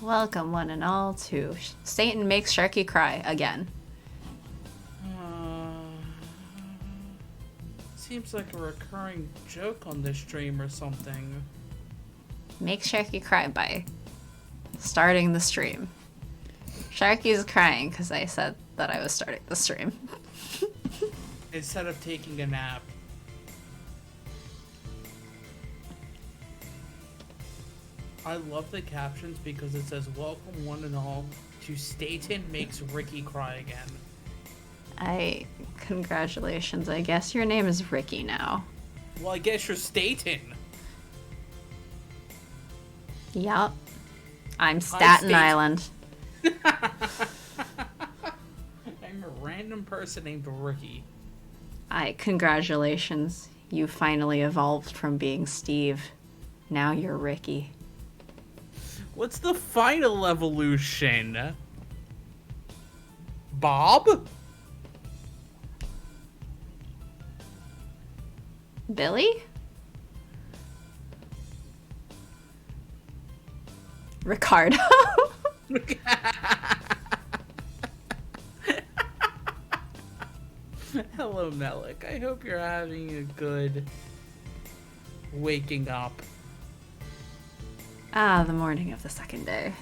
Welcome, one and all, to Satan Makes Sharky Cry again. Seems like a recurring joke on this stream or something. Makes Sharky cry by starting the stream. Sharky's crying because I said that I was starting the stream. Instead of taking a nap. I love the captions because it says, "Welcome one and all to Satan Makes Ricky Cry Again." Congratulations. I guess your name is Ricky now. Well, I guess you're Staten. Yup. I'm Staten Island. I'm a random person named Ricky. Congratulations. You finally evolved from being Steve. Now you're Ricky. What's the final evolution? Bob? Billy? Ricardo? Hello, Melik. I hope you're having a good waking up. The morning of the second day.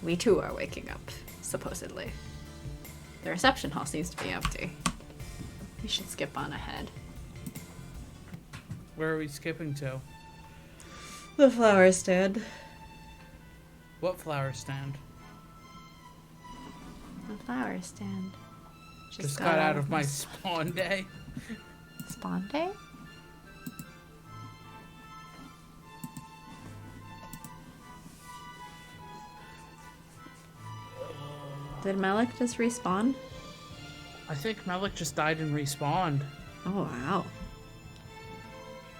We too are waking up, supposedly. The reception hall seems to be empty. We should skip on ahead. Where are we skipping to? The flower stand. What flower stand? The flower stand. Just got out of my spawn day. Spawn day? Did Melik just respawn? I think Melik just died and respawned. Oh, wow.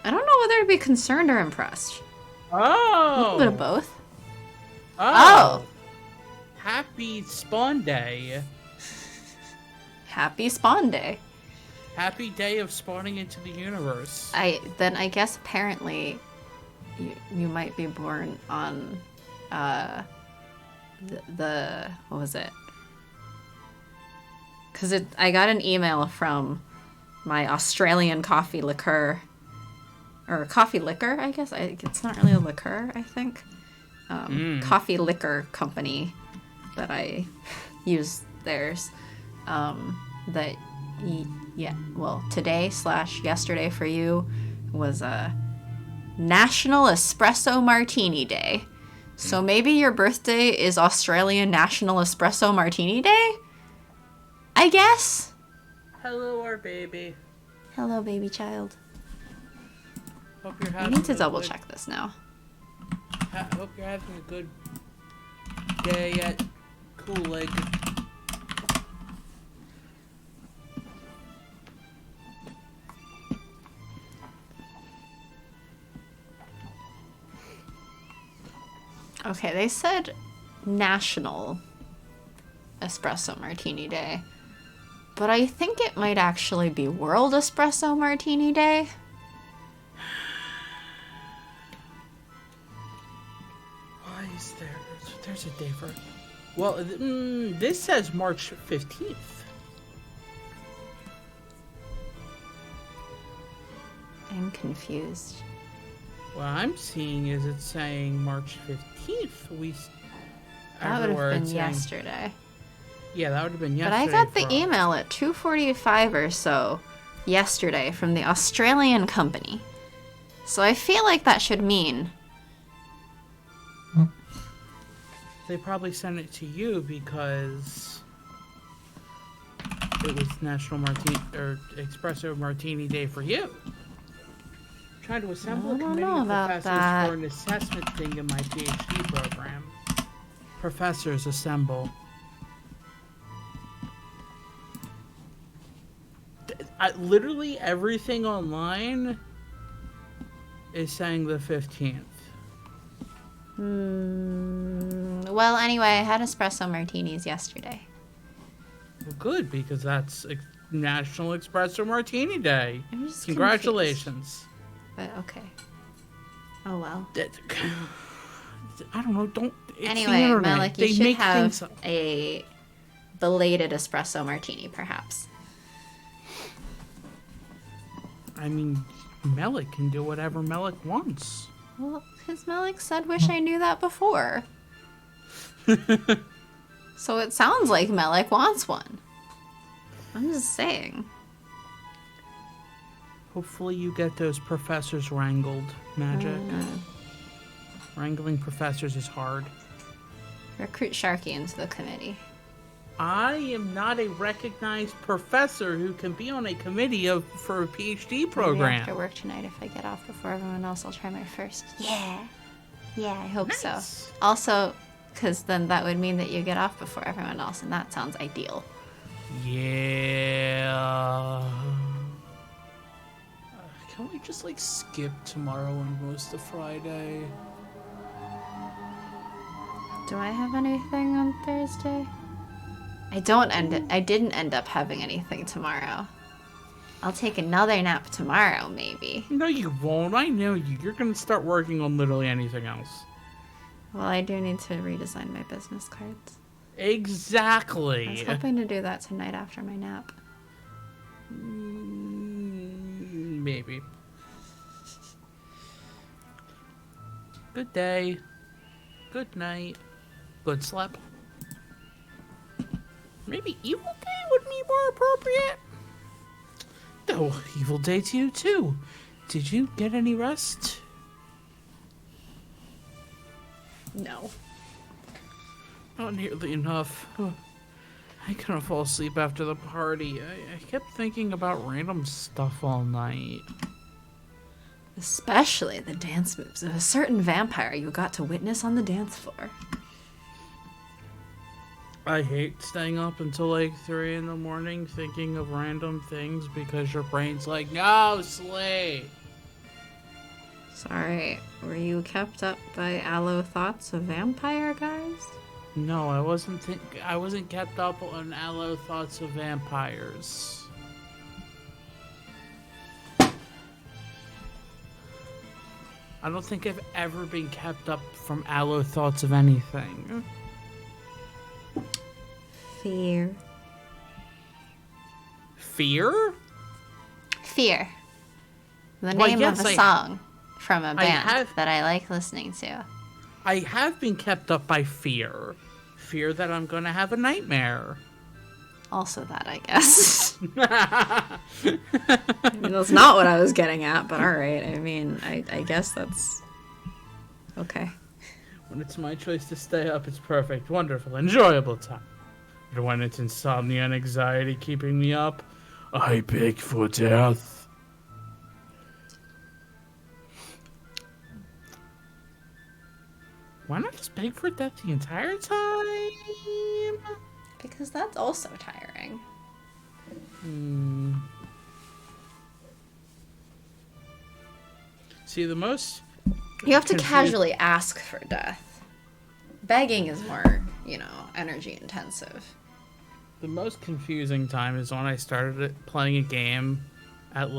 I don't know whether to be concerned or impressed. Oh! A little bit of both. Oh! Happy spawn day. Happy spawn day. Happy day of spawning into the universe. I guess apparently you might be born on the what was it? Because I got an email from my Australian coffee liqueur, or coffee liquor, I guess. It's not really a liqueur, I think. Coffee liquor company that I use theirs. Today/yesterday for you was a National Espresso Martini Day. So maybe your birthday is Australian National Espresso Martini Day? I guess. Hello, our baby. Hello, baby child. Hope you're I having need to double check this now. Hope you're having a good day at Coolig. Okay, they said National Espresso Martini Day, but I think it might actually be World Espresso Martini Day. Why is there's a day for... Well, this says March 15th. I'm confused. What I'm seeing is it's saying March 15th. That would have been yesterday. Yeah, that would have been yesterday. But I got the email at 2:45 or so yesterday from the Australian company. So I feel like that should mean... They probably sent it to you because it was National Martini or Espresso Martini Day for you. Trying to assemble a committee of professors for an assessment thing in my PhD program. Professors assemble. Literally everything online is saying the 15th. Well, anyway, I had espresso martinis yesterday. Well, good, because that's National Espresso Martini Day. I'm just Congratulations. Confused. But okay. Oh well. I don't know. Don't. It's Anyway, the internet. Malik, you They should make have things up. a belated espresso martini, perhaps. I mean, Malik can do whatever Malik wants. Well, because Malik said, wish I knew that before. So it sounds like Malik wants one. I'm just saying. Hopefully you get those professors wrangled, Magic. Wrangling professors is hard. Recruit Sharky into the committee. I am not a recognized professor who can be on a committee for a PhD program. Maybe after work tonight, if I get off before everyone else, I'll try my first. Yeah, I hope so. Also, because then that would mean that you get off before everyone else, and that sounds ideal. Yeah. Can we just skip tomorrow and most of Friday? Do I have anything on Thursday? I didn't end up having anything tomorrow. I'll take another nap tomorrow, maybe. No, you won't. I know you. You're going to start working on literally anything else. Well, I do need to redesign my business cards. Exactly. I was hoping to do that tonight after my nap. Maybe. Good day. Good night. Good sleep. Maybe Evil Day would be more appropriate. No, Evil Day to you too. Did you get any rest? No. Not nearly enough. I couldn't fall asleep after the party. I kept thinking about random stuff all night. Especially the dance moves of a certain vampire you got to witness on the dance floor. I hate staying up until 3 in the morning thinking of random things because your brain's like, no, sleep. Sorry, were you kept up by aloe thoughts of vampire guys? No, I wasn't kept up on aloe thoughts of vampires. I don't think I've ever been kept up from aloe thoughts of anything. Fear. Fear? Fear. The name of a song from a band that I like listening to. I have been kept up by fear. Fear that I'm going to have a nightmare. Also that, I guess. I mean, that's not what I was getting at, but alright. I mean, I guess that's... okay. When it's my choice to stay up, it's perfect, wonderful, enjoyable time. But when it's insomnia and anxiety keeping me up, I beg for death. Why not just beg for death the entire time? Because that's also tiring. See, the most... You have to casually ask for death. Begging is more, energy intensive. The most confusing time is when I started playing a game at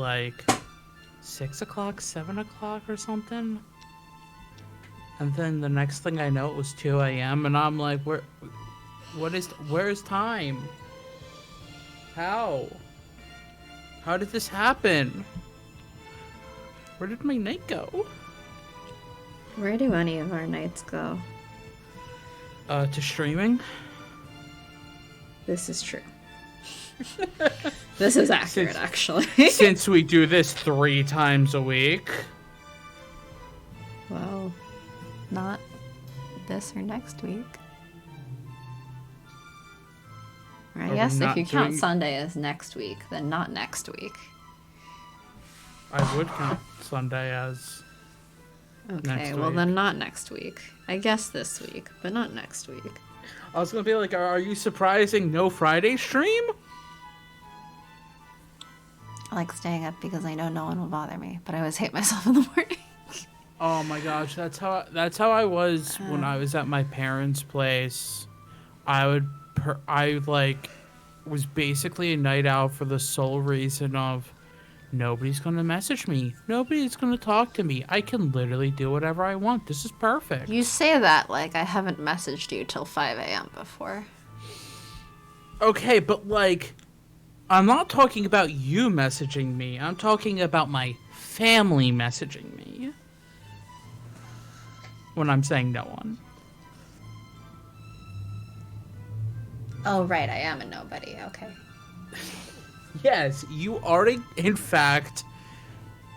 6 o'clock, 7 o'clock or something. And then the next thing I know, it was 2 a.m. and I'm like, where's time? How did this happen? Where did my night go? Where do any of our nights go? To streaming. This is true. This is accurate, actually. Since we do this 3 times a week. Well, not this or next week. Or I guess if you count Sunday as next week, then not next week. I would count Sunday as okay, well then not next week. I guess this week, but not next week. I was gonna be like, are you surprising no Friday stream? I like staying up because I know no one will bother me, but I always hate myself in the morning. Oh my gosh, that's how I was when I was at my parents' place. I was basically a night owl for the sole reason of Nobody's going to message me. Nobody's going to talk to me. I can literally do whatever I want. This is perfect. You say that like I haven't messaged you till 5 a.m. before. Okay, but like, I'm not talking about you messaging me. I'm talking about my family messaging me. When I'm saying no one. Oh, right. I am a nobody. Okay. Yes, you are, in fact,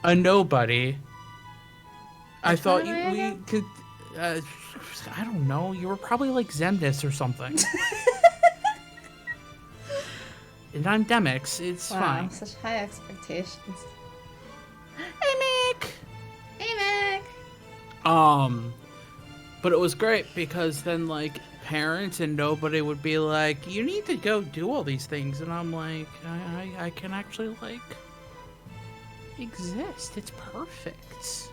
a nobody. I thought we could... I don't know. You were probably like Zemnis or something. And I'm Demix. It's fine. Such high expectations. Hey, Nick! Hey, Nick! But it was great because then, like, parents and nobody would be like, you need to go do all these things. And I'm like, I can actually, like, exist. It's perfect.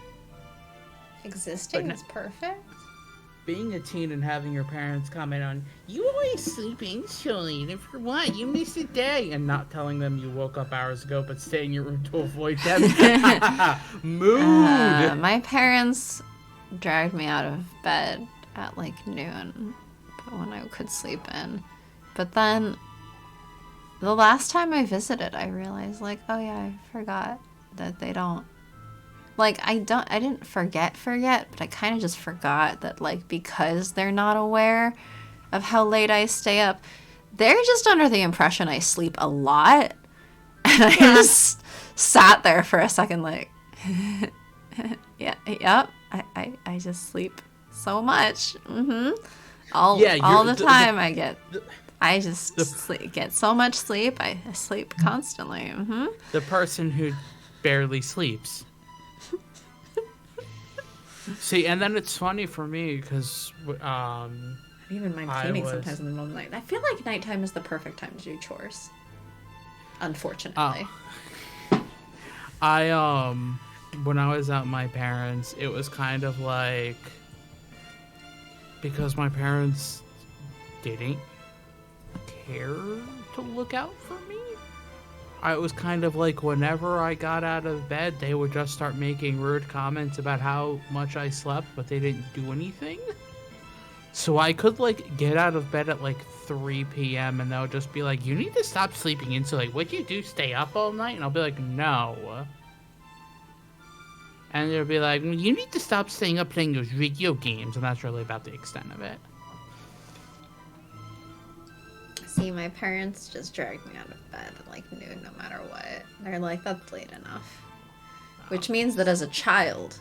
Existing is perfect? Being a teen and having your parents comment on, you always sleep in, Charlene, and for what? You missed a day. And not telling them you woke up hours ago, but stay in your room to avoid them. Mood! My parents dragged me out of bed at like noon, but when I could sleep in. But then the last time I visited, I realized like, oh yeah, I forgot that they don't, like, I didn't forget, but I kind of just forgot that, like, because they're not aware of how late I stay up, they're just under the impression I sleep a lot. And I just sat there for a second like, yep, I just sleep so much. All the time I get so much sleep. I sleep constantly. The person who barely sleeps. See, and then it's funny for me because I don't even mind cleaning sometimes in the middle of the night. I feel like nighttime is the perfect time to do chores. Unfortunately. When I was at my parents', it was kind of like, because my parents didn't care to look out for me. It was kind of like whenever I got out of bed, they would just start making rude comments about how much I slept, but they didn't do anything. So I could, like, get out of bed at, like, 3 p.m. and they'll just be like, you need to stop sleeping in. So, like, what'd you do, stay up all night? And I'll be like, no. And they'll be like, well, you need to stop staying up playing those video games. And that's really about the extent of it. See, my parents just dragged me out of bed at like noon no matter what. They're like, that's late enough. Which means that as a child,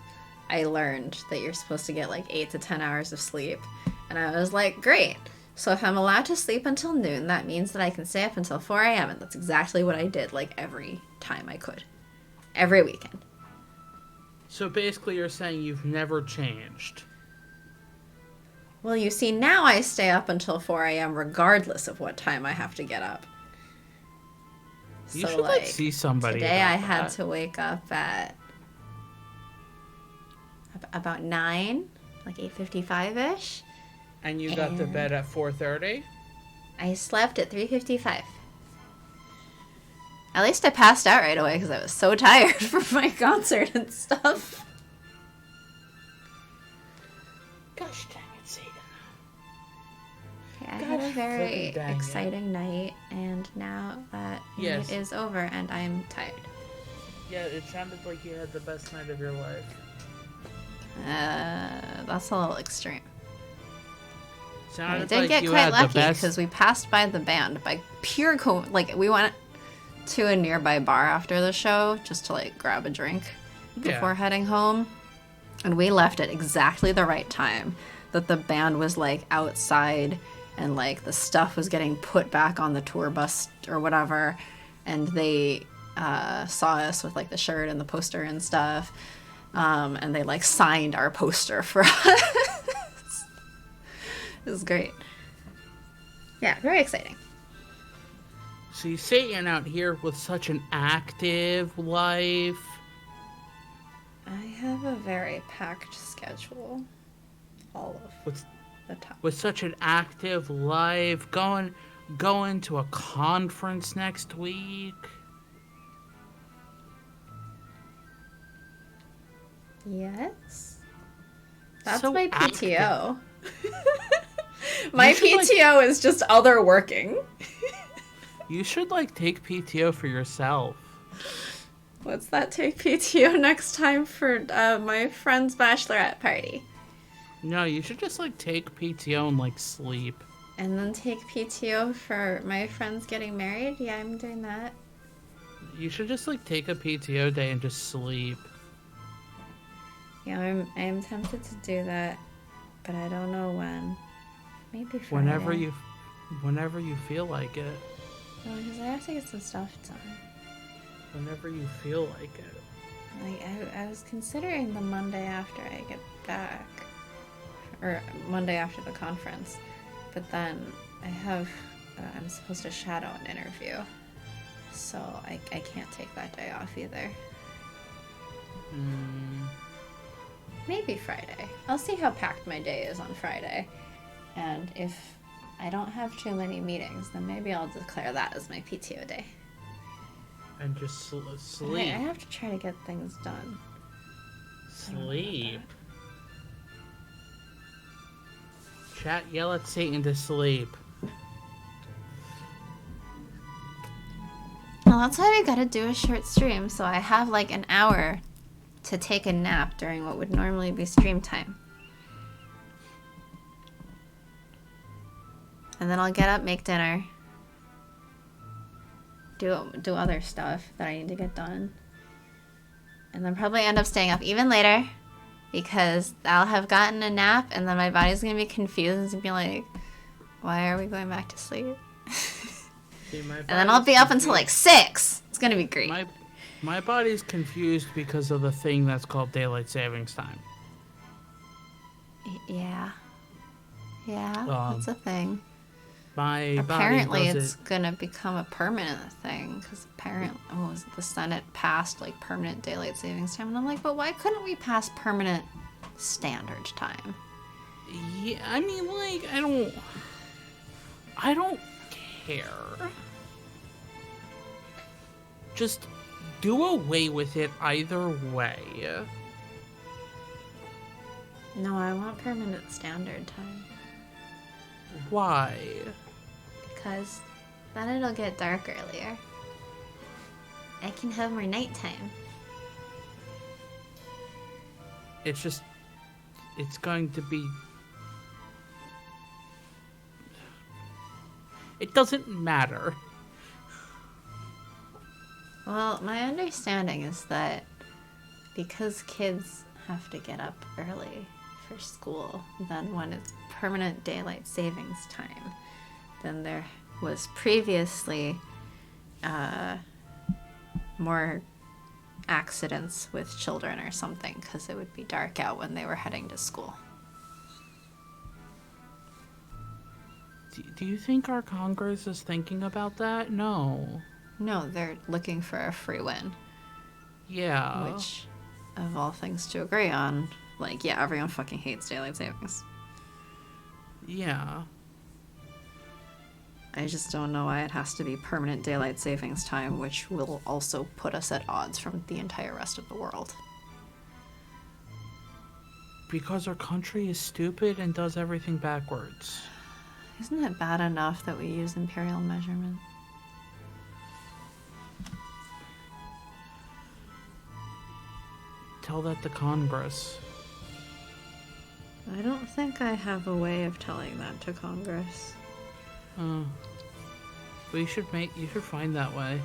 I learned that you're supposed to get like 8 to 10 hours of sleep. And I was like, great. So if I'm allowed to sleep until noon, that means that I can stay up until 4 a.m. And that's exactly what I did, like, every time I could. Every weekend. So basically you're saying you've never changed. Well, you see, now I stay up until 4 a.m. regardless of what time I have to get up. You should, like, see somebody today I that. had to wake up at about 9, like 8:55-ish. And you got to bed at 4:30? I slept at 3:55. At least I passed out right away because I was so tired from my concert and stuff. Gosh dang it, Satan. Yeah, I had a very exciting night, and now that night is over, and I'm tired. Yeah, it sounded like you had the best night of your life. That's a little extreme. Sounded I did get quite lucky because we passed by the band by pure we went to a nearby bar after the show just to like grab a drink before heading home, and we left at exactly the right time that the band was like outside and like the stuff was getting put back on the tour bus or whatever, and they saw us with like the shirt and the poster and stuff, and they like signed our poster for us. It was great. Yeah, very exciting. See, Satan out here with such an active life. I have a very packed schedule. All of the time. With such an active life, going to a conference next week. Yes. That's So my active. PTO. My PTO is just other working. You should, like, take PTO for yourself. Let's not take PTO next time for my friend's bachelorette party. No, you should just, like, take PTO and, like, sleep. And then take PTO for my friends getting married? Yeah, I'm doing that. You should just, like, take a PTO day and just sleep. Yeah, I'm tempted to do that, but I don't know when. Maybe Friday. Whenever you feel like it. No, because I have to get some stuff done. Whenever you feel like it. Like, I was considering the Monday after I get back. Or Monday after the conference. But then I have... I'm supposed to shadow an interview. So I can't take that day off either. Maybe Friday. I'll see how packed my day is on Friday. And if I don't have too many meetings, then maybe I'll declare that as my PTO day. And just sleep. I have to try to get things done. Sleep. Chat, yell at Satan to sleep. Well, that's why we gotta do a short stream, so I have like an hour to take a nap during what would normally be stream time. And then I'll get up, make dinner, do other stuff that I need to get done. And then probably end up staying up even later because I'll have gotten a nap and then my body's gonna be confused and be like, why are we going back to sleep? See, and then I'll be up until like 6. It's gonna be great. My body's confused because of the thing that's called daylight savings time. Yeah, that's a thing. Apparently it's gonna become a permanent thing because apparently, the Senate passed like permanent daylight savings time, and I'm like, but why couldn't we pass permanent standard time? Yeah, I mean, like, I don't care. Just do away with it either way. No, I want permanent standard time. Why? Because then it'll get dark earlier. I can have more nighttime. It's going to be... It doesn't matter. Well, my understanding is that because kids have to get up early for school, then when it's permanent daylight savings time, then there was previously more accidents with children or something because it would be dark out when they were heading to school. Do you think our Congress is thinking about that? No. No, they're looking for a free win. Yeah. Which, of all things to agree on, like, yeah, everyone fucking hates daylight savings. Yeah. I just don't know why it has to be permanent daylight savings time, which will also put us at odds from the entire rest of the world. Because our country is stupid and does everything backwards. Isn't it bad enough that we use imperial measurement? Tell that to Congress. I don't think I have a way of telling that to Congress. But you should find that way.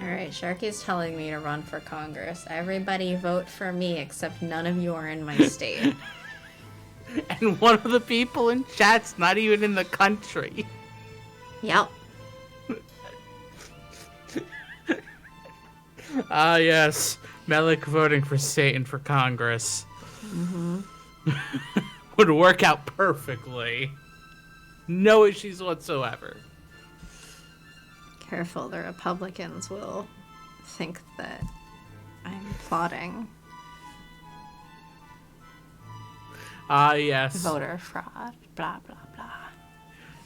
Alright, Sharky's telling me to run for Congress. Everybody vote for me except none of you are in my state. And one of the people in chat's not even in the country. Yep. Ah, yes. Melik voting for Satan for Congress. Mm-hmm. Would work out perfectly. No issues whatsoever. Careful, the Republicans will think that I'm plotting Ah, yes. voter fraud, blah, blah, blah.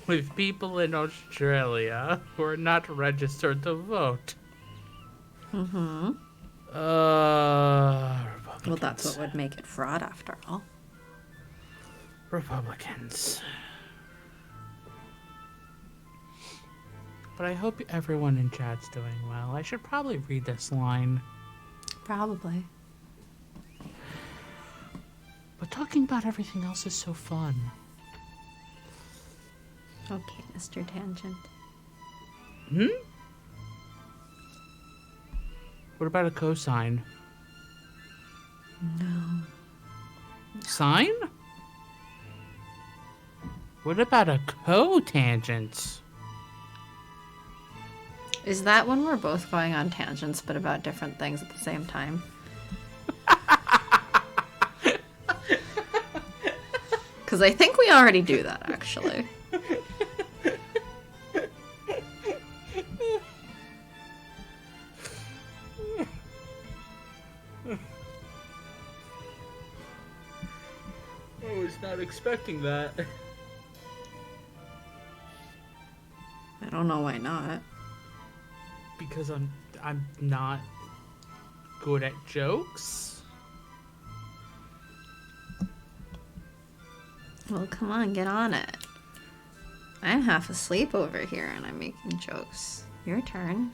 With people in Australia who are not registered to vote. Mm-hmm. Republicans. Well, that's what would make it fraud after all. Republicans. But I hope everyone in chat's doing well. I should probably read this line. Probably. But talking about everything else is so fun. Okay, Mr. Tangent. What about a cosine? No. Sine? What about a cotangent? Is that when we're both going on tangents but about different things at the same time? Because I think we already do that, actually. I was not expecting that. I don't know why not. Because I'm not good at jokes. Well, come on, get on it. I'm half asleep over here and I'm making jokes. Your turn.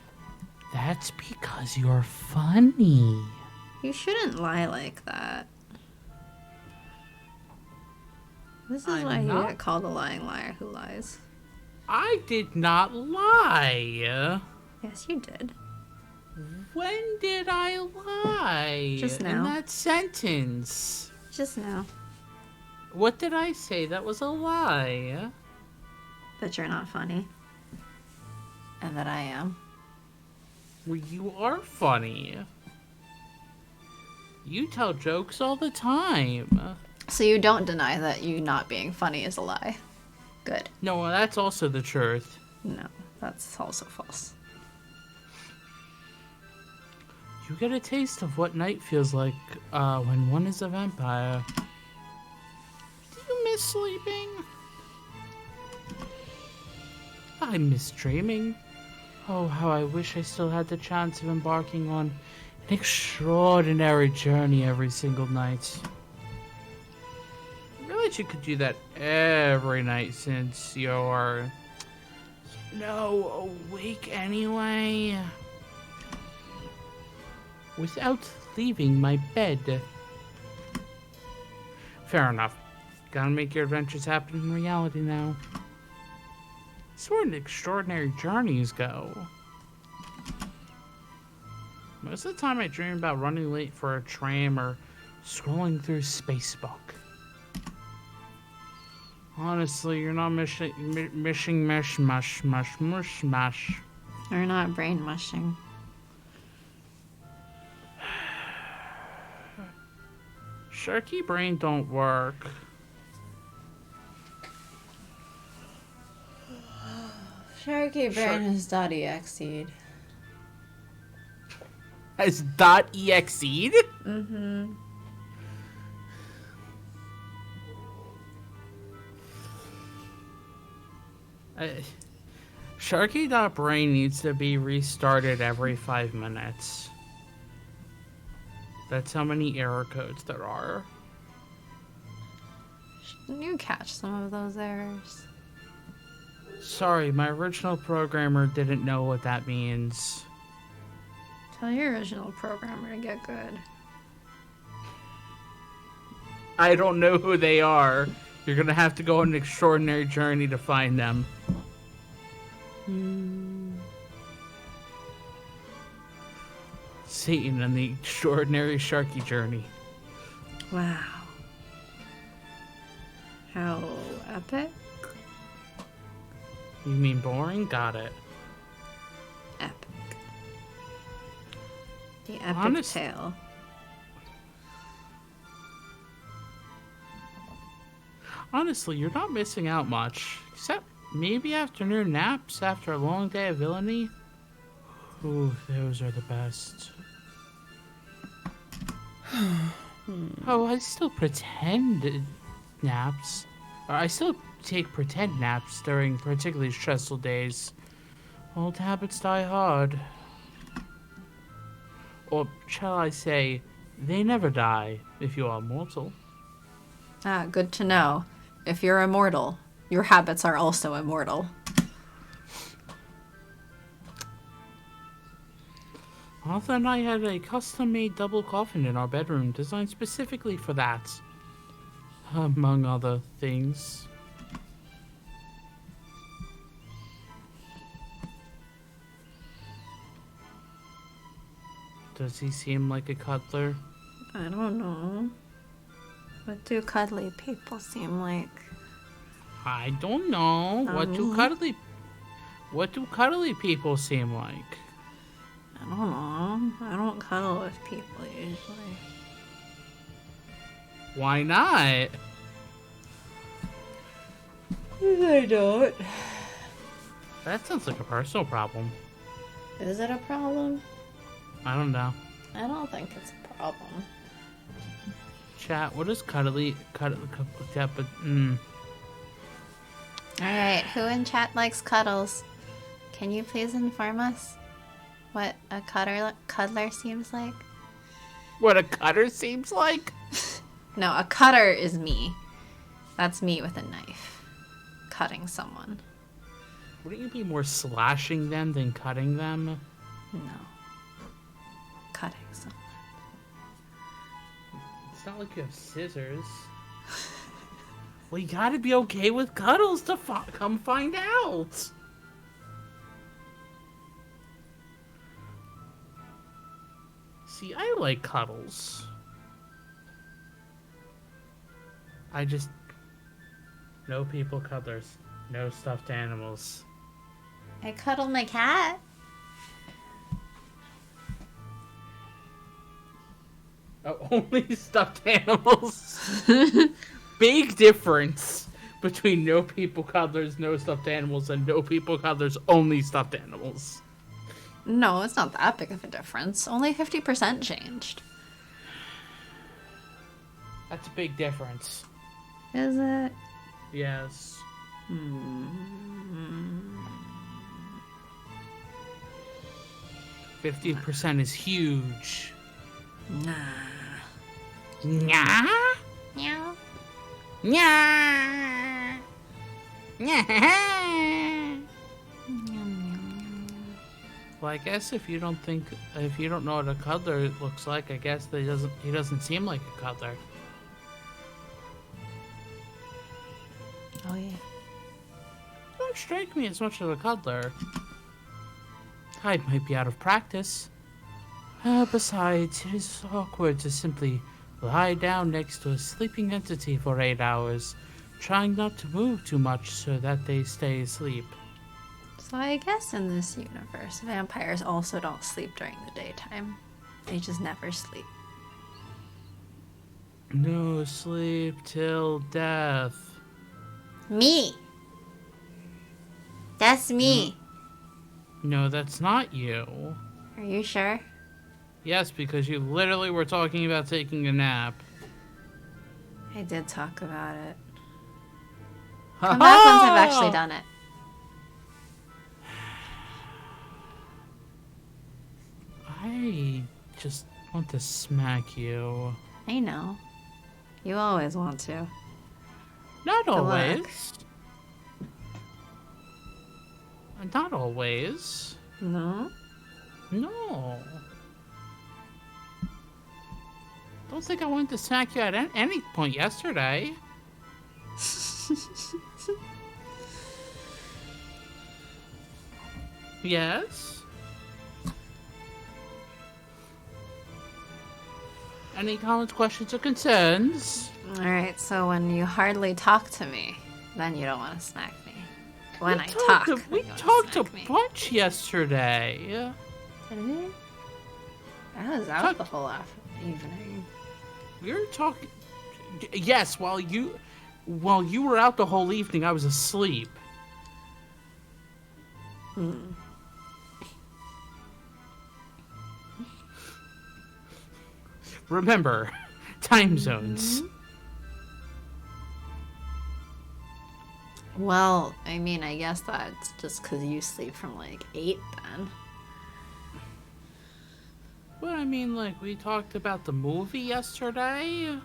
That's because you're funny. You shouldn't lie like that. This is why you get called a lying liar who lies. I did not lie. Yes, you did. When did I lie? Just now. In that sentence. Just now. What did I say that was a lie? That you're not funny. And that I am. Well, you are funny. You tell jokes all the time. So you don't deny that you not being funny is a lie. Good. No, that's also the truth. No, that's also false. You get a taste of what night feels like when one is a vampire. Do you miss sleeping? I miss dreaming. Oh, how I wish I still had the chance of embarking on an extraordinary journey every single night. I realize you could do that every night since you're awake anyway. Without leaving my bed. Fair enough. Gotta make your adventures happen in reality now. That's where extraordinary journeys go. Most of the time I dream about running late for a tram or scrolling through Facebook. Honestly, you're not mishing mesh mush mush mush mash. You're not brain mushing. Sharky brain don't work. Sharky brain is .exed. Has .exed? Mm-hmm. Sharky.brain needs to be restarted every 5 minutes. That's how many error codes there are. Shouldn't you catch some of those errors? Sorry, my original programmer didn't know what that means. Tell your original programmer to get good. I don't know who they are. You're gonna have to go on an extraordinary journey to find them. Satan and the extraordinary Sharky journey. Wow. How epic? You mean boring? Got it. Epic. The epic tale. Honestly, you're not missing out much. Except maybe afternoon naps after a long day of villainy. Ooh, those are the best. Oh, I still pretend naps. Or I still take pretend naps during particularly stressful days. Old habits die hard. Or shall I say, they never die if you are mortal. Ah, good to know. If you're immortal, your habits are also immortal. Arthur and I had a custom-made double coffin in our bedroom designed specifically for that. Among other things. Does he seem like a cuddler? I don't know. What do cuddly people seem like? I don't know. What do cuddly people seem like? I don't know. I don't cuddle with people usually. Why not? I don't. That sounds like a personal problem. Is it a problem? I don't know. I don't think it's a problem. Chat, what is Alright, who in chat likes cuddles? Can you please inform us what a cuddler seems like? What a cutter seems like? No, a cutter is me. That's me with a knife. Cutting someone. Wouldn't you be more slashing them than cutting them? No. Cutting someone. It's not like you have scissors. Well, you gotta be okay with cuddles to come find out. See, I like cuddles. No people cuddlers. No stuffed animals. I cuddle my cat. Oh, only stuffed animals. Big difference between no people cuddlers, no stuffed animals, and no people cuddlers, only stuffed animals. No, it's not that big of a difference. Only 50% changed. That's a big difference. Is it? Yes. 50% is huge. Nah. Nya? Meow. Nya? Nya? Well, I guess if you don't know what a cuddler looks like, I guess he doesn't seem like a cuddler. Oh yeah. Don't strike me as much of a cuddler. I might be out of practice. Besides, it is awkward to simply lie down next to a sleeping entity for 8 hours, trying not to move too much so that they stay asleep. So I guess in this universe, vampires also don't sleep during the daytime. They just never sleep. No sleep till death. Me! That's me! No, that's not you. Are you sure? Yes, because you literally were talking about taking a nap. I did talk about it. Come back once I've actually done it. I just want to smack you. I know. You always want to. Not always. Look. Not always. No? No. Don't think I wanted to smack you at any point yesterday. Yes? Any comments, questions, or concerns? Alright, so when you hardly talk to me, then you don't want to smack me. When I talk, we talked a bunch yesterday. Did we? I was out the whole evening. We were talking. Yes, while you were out the whole evening, I was asleep. Remember, time zones. Well, I mean, I guess that's just because you sleep from like 8 then. But I mean, like, we talked about the movie yesterday.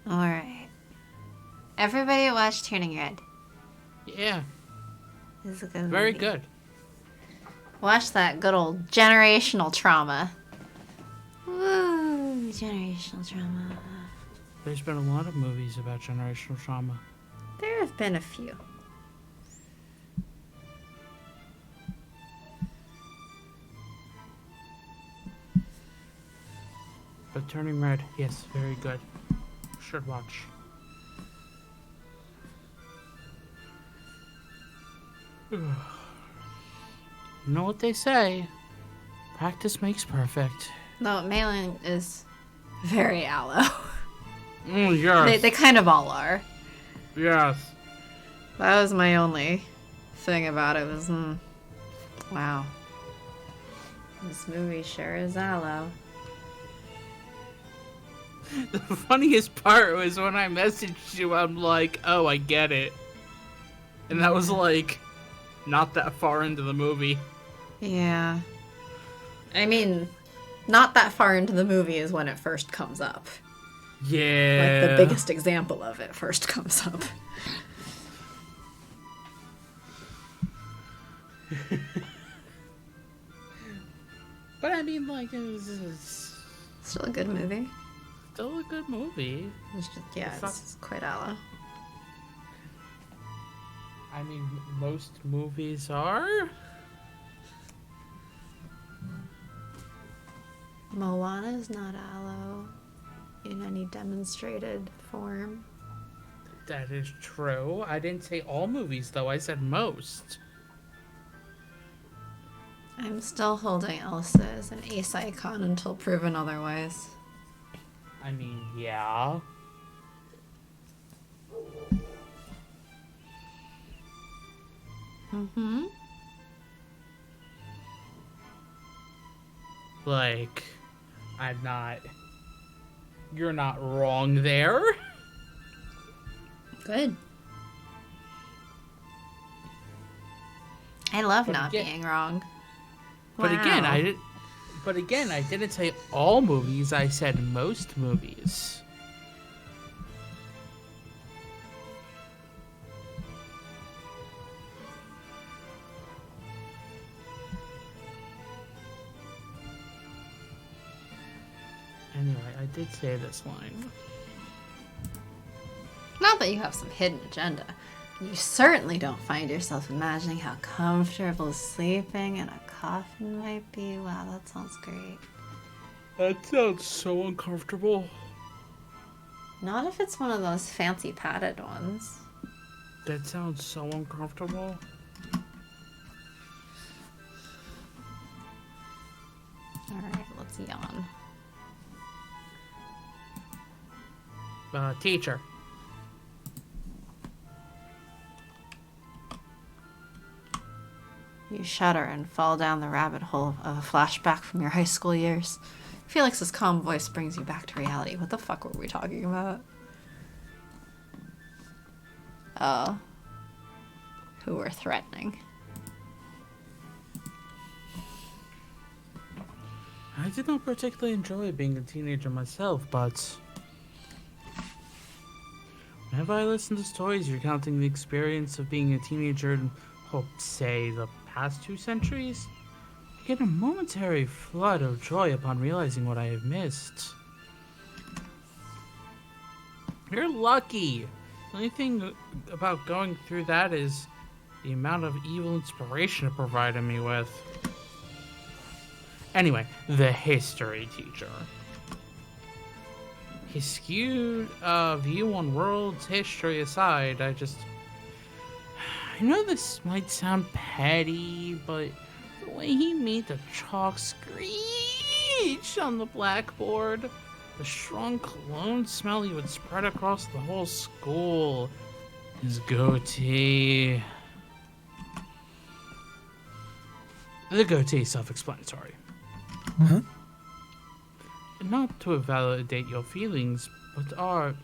Alright. Everybody watch Turning Red. Yeah. This is a good Very movie. good. Watch that good old generational trauma. Woo, generational trauma. There's been a lot of movies about generational trauma. There have been a few. But Turning Red, yes, very good. Should watch. You know what they say? Practice makes perfect. No, Malin is very aloe. Yes. They kind of all are. Yes. That was my only thing about it was, wow. This movie sure is aloe. The funniest part was when I messaged you, I'm like, oh, I get it. And that was like, not that far into the movie. Yeah. I mean, not that far into the movie is when it first comes up. Yeah. Like, the biggest example of it first comes up. But I mean, like, it's Still a good movie. still a good movie. It's just, yeah, it's quite aloe. I mean, most movies are. Moana's not aloe in any demonstrated form. That is true. I didn't say all movies, though. I said most. I'm still holding Elsa as an ace icon until proven otherwise. I mean, yeah. Mm-hmm. Like, you're not wrong there. Good. I love But not again- being wrong. But again, Wow. I didn't say all movies. I said most movies. Anyway, I did say this line. Not that you have some hidden agenda. You certainly don't find yourself imagining how comfortable sleeping in a coffin might be. Wow, that sounds great. That sounds so uncomfortable. Not if it's one of those fancy padded ones. That sounds so uncomfortable. Alright, let's yawn. Teacher. You shudder and fall down the rabbit hole of a flashback from your high school years. Felix's calm voice brings you back to reality. What the fuck were we talking about? Oh. Who we're threatening. I did not particularly enjoy being a teenager myself, but whenever I listen to stories recounting the experience of being a teenager in, say, the past 2 centuries, I get a momentary flood of joy upon realizing what I have missed. You're lucky. The only thing about going through that is the amount of evil inspiration it provided me with. Anyway, the history teacher. His skewed view on world's history aside, I know this might sound petty, but the way he made the chalk screech on the blackboard, the strong cologne smell he would spread across the whole school, his goatee. The goatee is self-explanatory. Huh? Not to validate your feelings, but are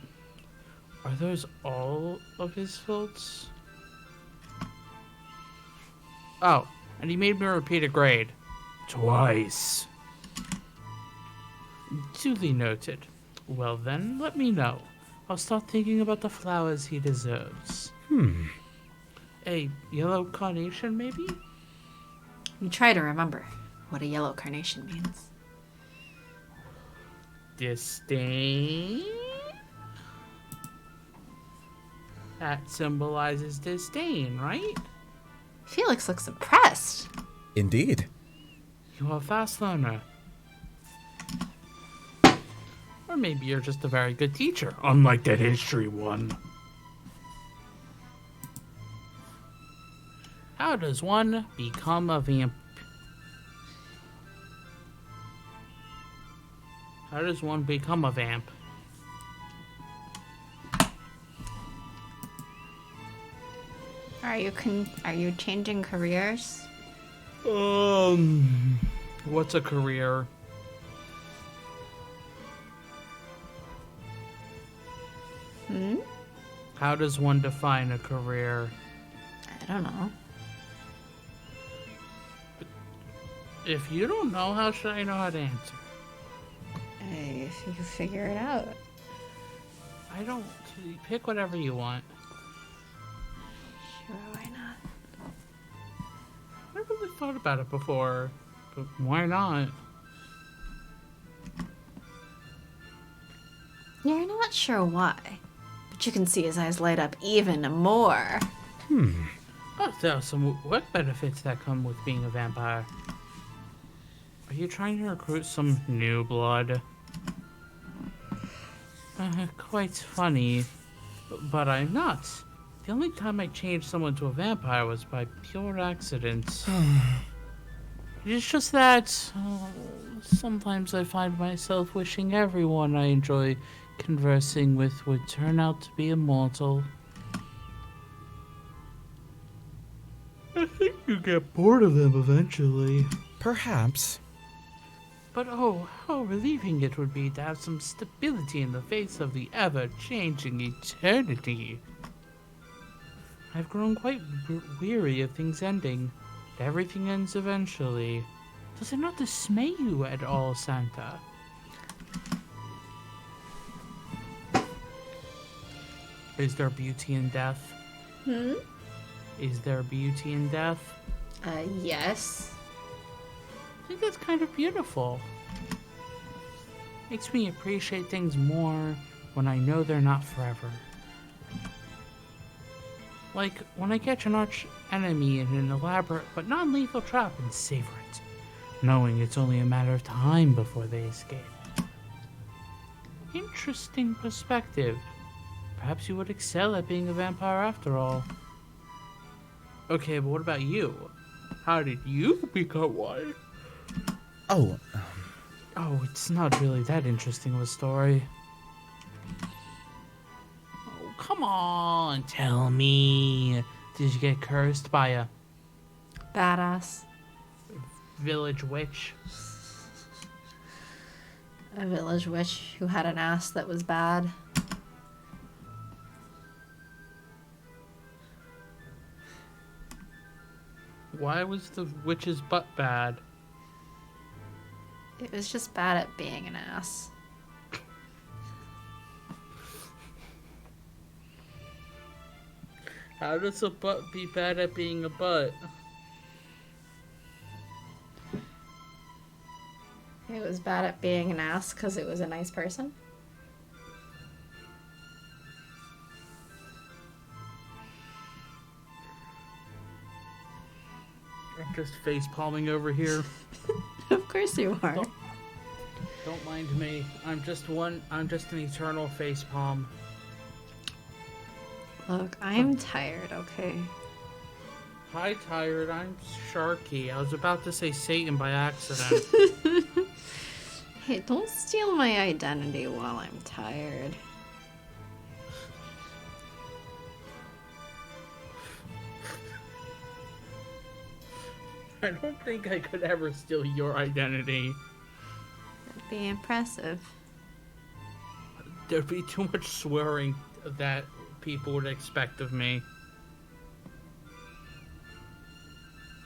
those all of his faults? Oh, and he made me repeat a grade. Twice. Duly noted. Well then, let me know. I'll start thinking about the flowers he deserves. A yellow carnation, maybe? You try to remember what a yellow carnation means. Disdain? That symbolizes disdain, right? Felix looks impressed. Indeed. You are a fast learner. Or maybe you're just a very good teacher, unlike that history one. How does one become a vamp? How does one become a vamp? Are you changing careers? What's a career? How does one define a career? I don't know. If you don't know, how should I know how to answer? If you figure it out. I don't. Pick whatever you want. Sure, why not? I never really thought about it before, but why not? You're not sure why, but you can see his eyes light up even more. Oh, there are some work benefits that come with being a vampire. Are you trying to recruit some new blood? Quite funny, but I'm not. The only time I changed someone to a vampire was by pure accident. It's just that sometimes I find myself wishing everyone I enjoy conversing with would turn out to be immortal. I think you get bored of them eventually. Perhaps. But oh, how relieving it would be to have some stability in the face of the ever-changing eternity. I've grown quite weary of things ending. Everything ends eventually. Does it not dismay you at all, Santa? Is there beauty in death? Is there beauty in death? Yes. I think that's kind of beautiful. Makes me appreciate things more when I know they're not forever. Like when I catch an arch enemy in an elaborate but non-lethal trap and savor it, knowing it's only a matter of time before they escape. Interesting perspective. Perhaps you would excel at being a vampire after all. Okay, but what about you? How did you become one? Oh, Oh, it's not really that interesting of a story. Oh, come on, tell me. Did you get cursed by a Badass. village witch? A village witch who had an ass that was bad. Why was the witch's butt bad? It was just bad at being an ass. How does a butt be bad at being a butt? It was bad at being an ass because it was a nice person. I'm just face palming over here. Of course you are. Don't mind me. I'm just an eternal face palm. Look, I'm tired, okay? Hi, tired. I'm Sharky. I was about to say Satan by accident. Hey, don't steal my identity while I'm tired. I don't think I could ever steal your identity. That'd be impressive. There'd be too much swearing that people would expect of me.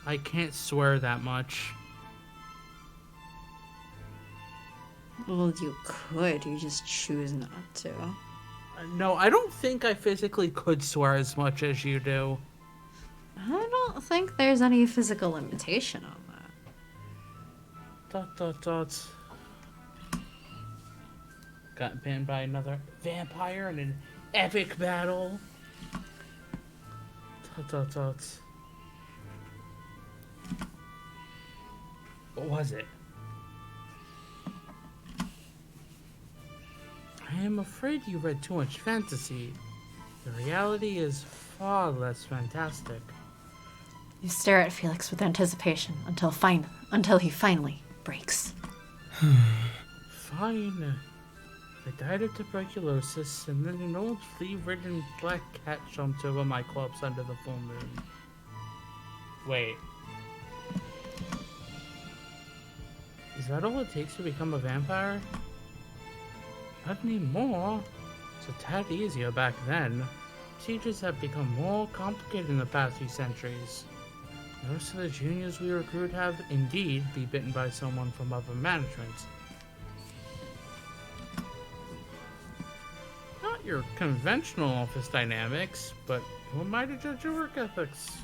I can't swear that much. Well, you could. You just choose not to. No, I don't think I physically could swear as much as you do. I don't think there's any physical limitation on that. ... Got banned by another vampire in an epic battle. ... What was it? I am afraid you read too much fantasy. The reality is far less fantastic. You stare at Felix with anticipation until he finally breaks. Fine. I died of tuberculosis, and then an old flea-ridden black cat jumped over my corpse under the full moon. Wait. Is that all it takes to become a vampire? Not anymore. It's a tad easier back then. Procedures have become more complicated in the past few centuries. Most of the juniors we recruit have indeed been bitten by someone from upper management. Not your conventional office dynamics, but who am I to judge your work ethics?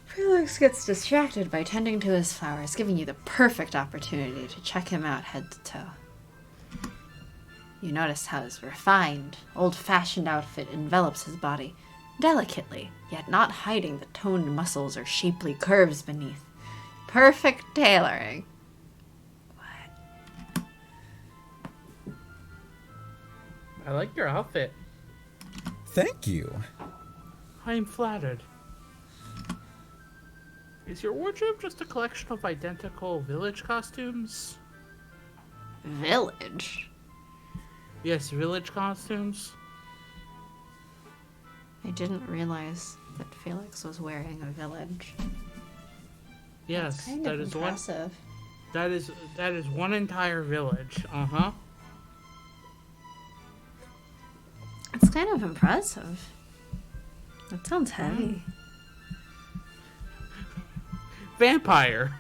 Felix gets distracted by tending to his flowers, giving you the perfect opportunity to check him out head to toe. You notice how his refined, old-fashioned outfit envelops his body, delicately, yet not hiding the toned muscles or shapely curves beneath. Perfect tailoring. What? I like your outfit. Thank you. I am flattered. Is your wardrobe just a collection of identical village costumes? Village? Yes, village costumes. I didn't realize that Felix was wearing a village. Yes, That's that is impressive. That is one entire village. Uh-huh. It's kind of impressive. That sounds heavy. Vampire.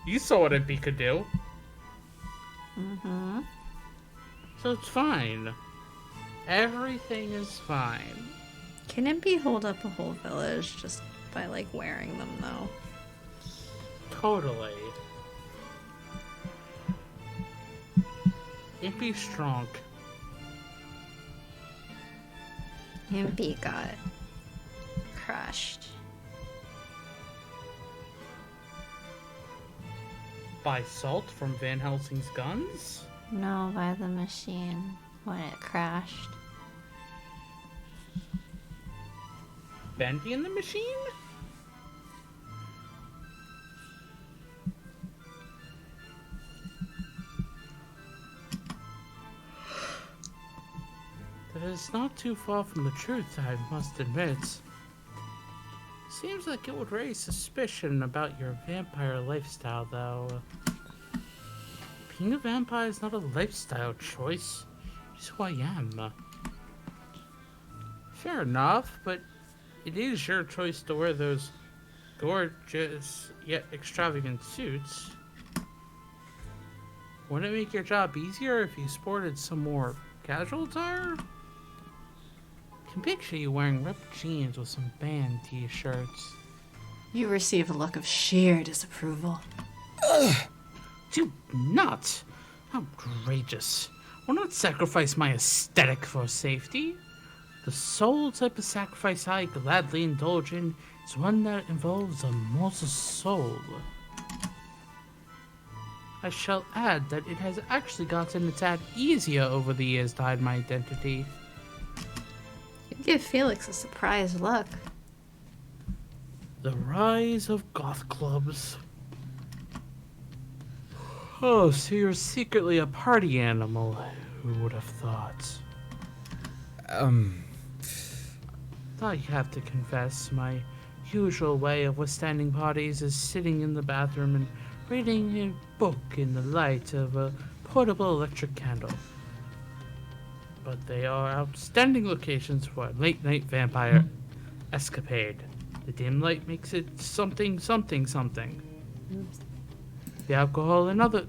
You saw what Impy could do. Mm-hmm. So it's fine. Everything is fine. Can Impy hold up a whole village just by, like, wearing them, though? Totally. Impy's strong. Impy got crushed. By salt from Van Helsing's guns? No, by the machine when it crashed. Bendy in the machine? That is not too far from the truth, I must admit. Seems like it would raise suspicion about your vampire lifestyle, though. Being a vampire is not a lifestyle choice. It's who I am. Fair enough, but it is your choice to wear those gorgeous yet extravagant suits. Wouldn't it make your job easier if you sported some more casual attire? I can picture you wearing ripped jeans with some band t-shirts. You receive a look of sheer disapproval. Ugh. Do not! Outrageous. Will not sacrifice my aesthetic for safety. The sole type of sacrifice I gladly indulge in is one that involves a mortal soul. I shall add that it has actually gotten a tad easier over the years to hide my identity. You give Felix a surprised look. The rise of goth clubs. Oh, so you're secretly a party animal. Who would have thought? I have to confess, my usual way of withstanding parties is sitting in the bathroom and reading a book in the light of a portable electric candle. But they are outstanding locations for a late-night vampire escapade. The dim light makes it something, something, something. the alcohol and other.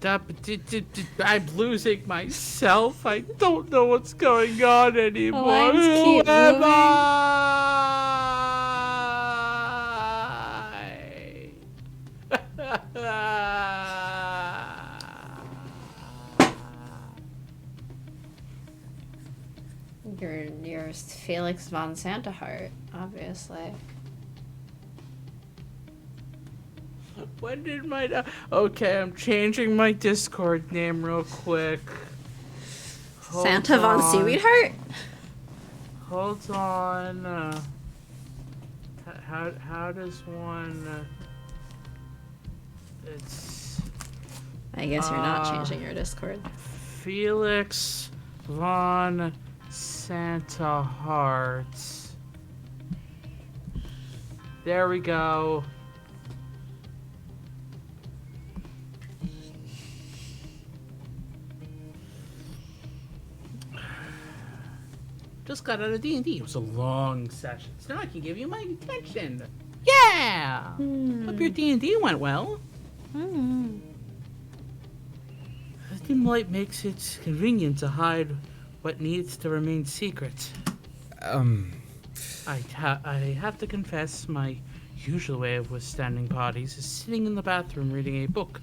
I'm losing myself. I don't know what's going on anymore. lines keep Who am moving. I? You're Felix von Santaheart, obviously. When did my... Okay, I'm changing my Discord name real quick. Santa von Seaweedheart? Hold on. How does one... it's... I guess you're not changing your Discord. Felix von Santaheart. There we go. Just got out of D&D. It was a long session. So now I can give you my attention. Yeah! Hope your D&D went well. The dim light makes it convenient to hide what needs to remain secret. I have to confess, my usual way of withstanding parties is sitting in the bathroom reading a book,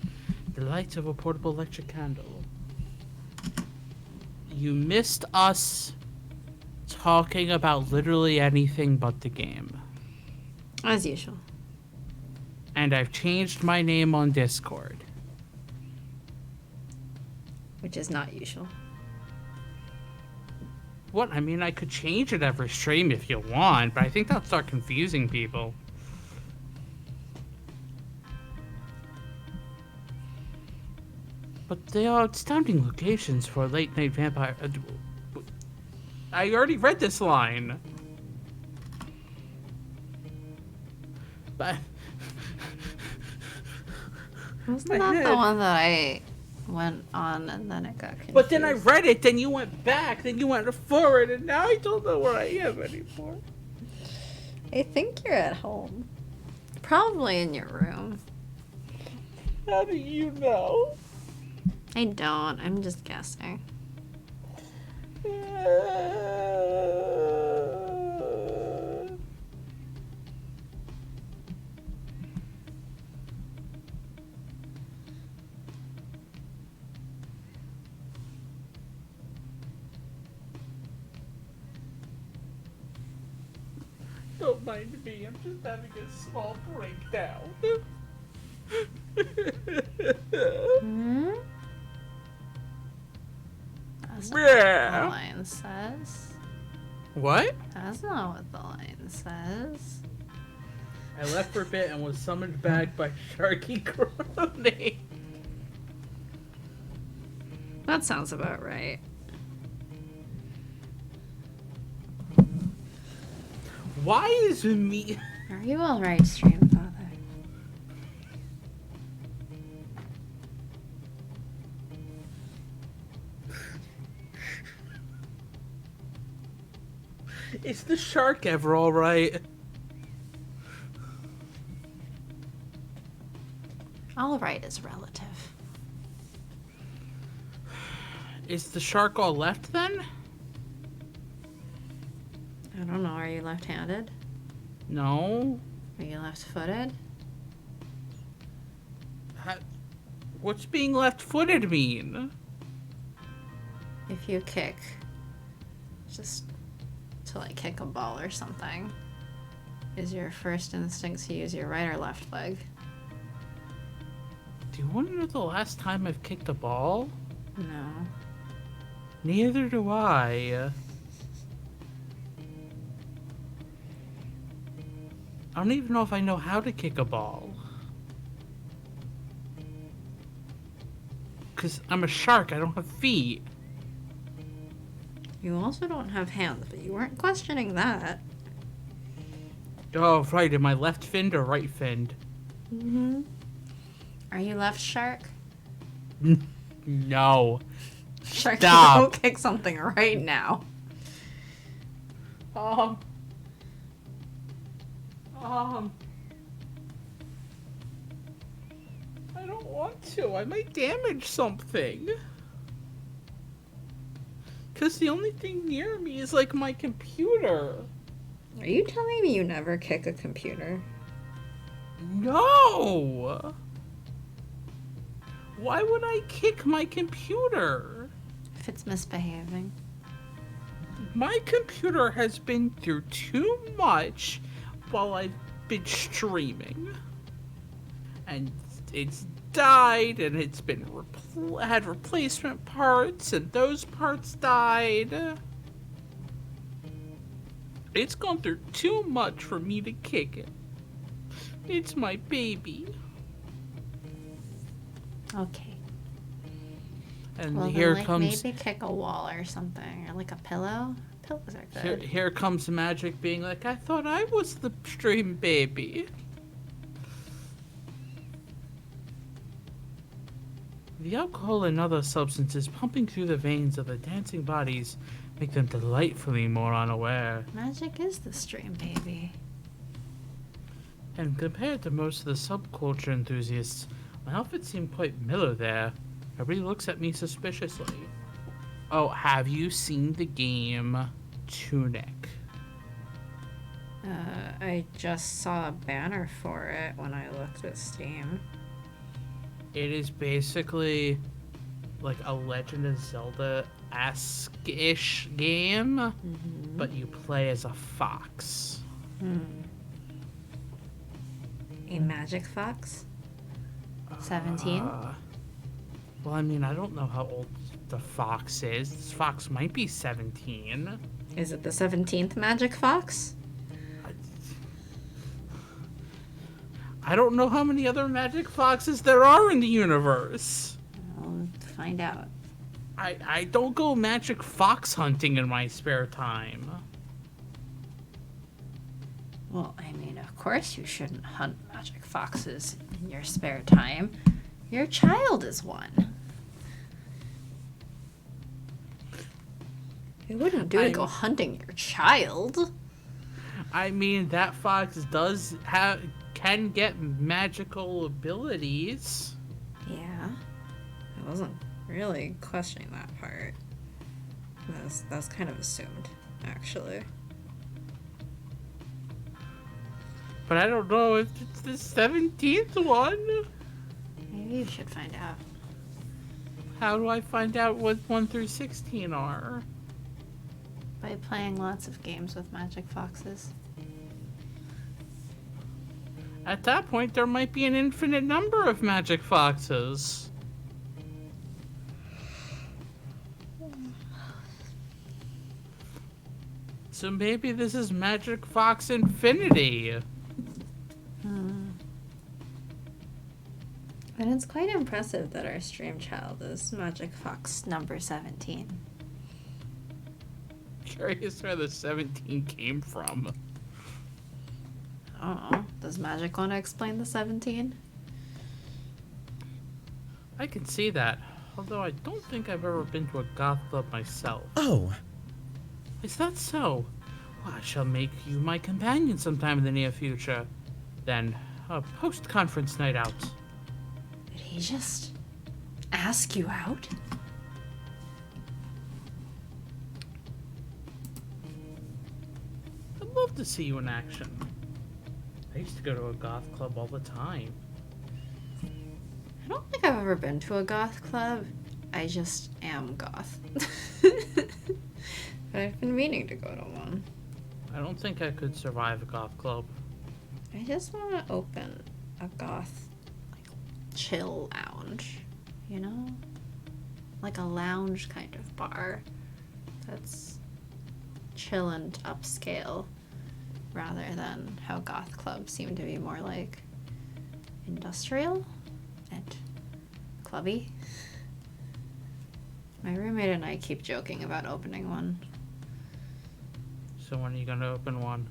the light of a portable electric candle. You missed us talking about literally anything but the game. As usual. And I've changed my name on Discord. Which is not usual. What? I mean, I could change it every stream if you want, but I think that'll start confusing people. But they are astounding locations for a late-night vampire... I already read this line. But... Wasn't that the one that I went on and then it got confused? But then I read it, then you went back, then you went forward, and now I don't know where I am anymore. I think you're at home. Probably in your room. How do you know? I don't. I'm just guessing. Don't mind me, I'm just having a small breakdown. Hmm? That's not Yeah. what the line says. What? That's not what the line says. I left for a bit and was summoned back by Sharky Crony. That sounds about right. Why is me... Are you alright, Stream Father? Is the shark ever alright? Alright is relative. Is the shark all left then? I don't know. Are you left-handed? No. Are you left-footed? What's being left-footed mean? If you kick, just to like kick a ball or something, is your first instinct to use your right or left leg? Do you want to know the last time I've kicked a ball? No. Neither do I. I don't even know if I know how to kick a ball. Because I'm a shark, I don't have feet. You also don't have hands, but you weren't questioning that. Oh, right, am I left finned or right finned? Mm-hmm. Are you left shark? No. Shark, Stop. go kick something right now. I don't want to. I might damage something. Because the only thing near me is, like, my computer. Are you telling me you never kick a computer? No! Why would I kick my computer? If it's misbehaving. My computer has been through too much while I've been streaming. And it's died, and it's been had replacement parts, and those parts died. It's gone through too much for me to kick it. It's my baby. Okay. And well, here then, comes... maybe kick a wall or something. Or like a pillow. Pillows are good. Here comes Magic being like, I thought I was the stream baby. The alcohol and other substances pumping through the veins of the dancing bodies make them delightfully more unaware. Magic is the stream baby. And compared to most of the subculture enthusiasts, my outfit seemed quite mellow there. Everybody looks at me suspiciously. Oh, have you seen the game Tunic? I just saw a banner for it when I looked at Steam. It is basically like a Legend of Zelda-esque-ish game, but you play as a fox. A magic fox? 17? Well, I mean, I don't know how old the fox is. This fox might be 17. Is it the 17th magic fox? I don't know how many other magic foxes there are in the universe. I'll find out. I don't go magic fox hunting in my spare time. Well, I mean, of course you shouldn't hunt magic foxes in your spare time. Your child is one. You wouldn't do to go hunting your child. I mean, that fox can get magical abilities. Yeah. I wasn't really questioning that part. That was kind of assumed, actually. But I don't know if it's the 17th one. Maybe you should find out. How do I find out what 1 through 16 are? By playing lots of games with magic foxes. At that point, there might be an infinite number of magic foxes. So maybe this is Magic Fox Infinity. And it's quite impressive that our stream child is Magic Fox number 17. Curious where the 17 came from. I don't know. Does Magic want to explain the 17? I can see that. Although I don't think I've ever been to a goth club myself. Oh, Is that so? Well, I shall make you my companion sometime in the near future. Then, a post-conference night out. Did he just ask you out? I'd love to see you in action. I used to go to a goth club all the time. I don't think I've ever been to a goth club. I just am goth. But I've been meaning to go to one. I don't think I could survive a goth club. I just want to open a goth, like, chill lounge, you know? Like a lounge kind of bar that's chill and upscale, rather than how goth clubs seem to be more like industrial and clubby. My roommate and I keep joking about opening one. So when are you gonna open one?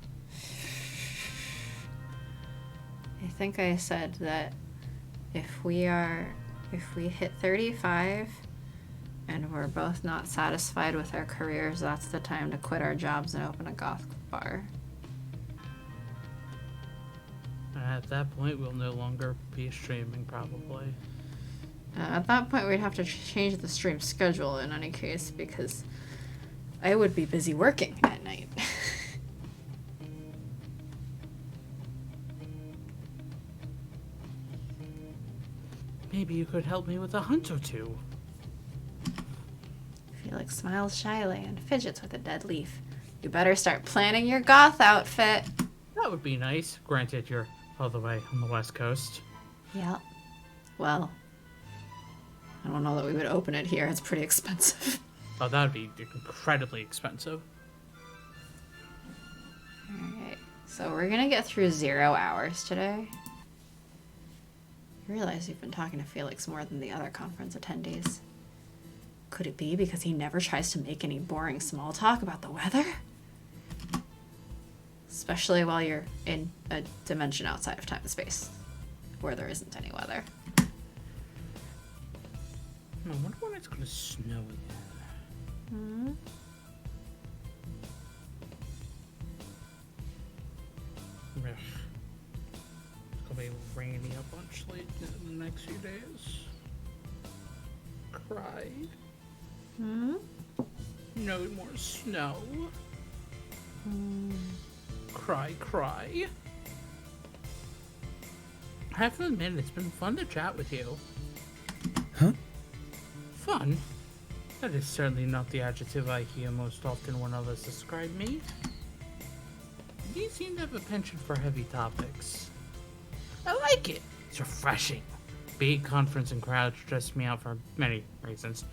I think I said that if we hit 35 and we're both not satisfied with our careers, that's the time to quit our jobs and open a goth bar. At that point, we'll no longer be streaming, probably. At that point, we'd have to change the stream schedule in any case, because I would be busy working at night. Maybe you could help me with a hunt or two. Felix smiles shyly and fidgets with a dead leaf. You better start planning your goth outfit. That would be nice, granted you're all the way on the West Coast. Yeah. Well, I don't know that we would open it here. It's pretty expensive. Oh, that would be incredibly expensive. Alright, so we're gonna get through 0 hours today. I realize you've been talking to Felix more than the other conference attendees. Could it be because he never tries to make any boring small talk about the weather? Especially while you're in a dimension outside of time and space, where there isn't any weather. I wonder when it's gonna snow again. Hmm? Ugh. It's gonna be rainy a bunch late in the next few days. Cry. Hmm? No more snow. Cry, cry. I have to admit, it's been fun to chat with you. Huh? Fun? That is certainly not the adjective I hear most often when others describe me. You seem to have a penchant for heavy topics. I like it. It's refreshing. Big conference and crowds stress me out for many reasons.